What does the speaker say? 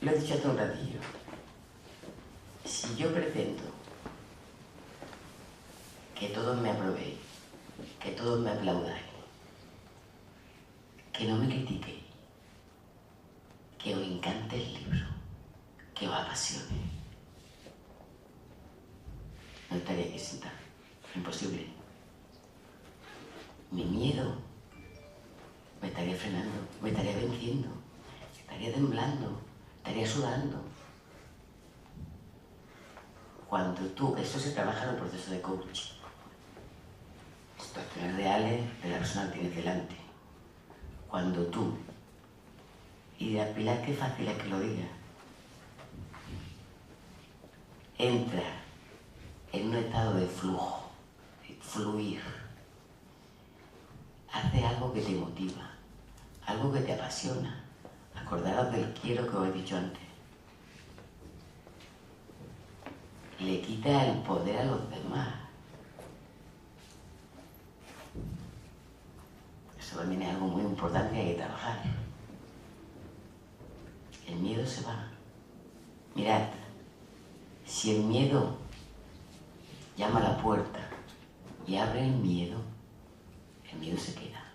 lo he dicho hace un ratillo. Si yo pretendo que todos me aprobéis, que todos me aplaudáis, que no me critiquéis, que os encante el libro, que os apasione, no estaría aquí sentado. Imposible. Mi miedo me estaría frenando, me estaría venciendo, estaría temblando, estaría sudando. Cuando tú, eso se trabaja en un proceso de coaching, situaciones reales de la persona que tienes delante. Cuando tú, y dirás, Pilar, qué fácil es que lo diga, entras en un estado de flujo, de fluir, haces algo que te motiva, algo que te apasiona. Acordaros del quiero que os he dicho antes. Le quita el poder a los demás. Eso también es algo muy importante que hay que trabajar. El miedo se va. Mirad, si el miedo llama a la puerta y abre el miedo se queda.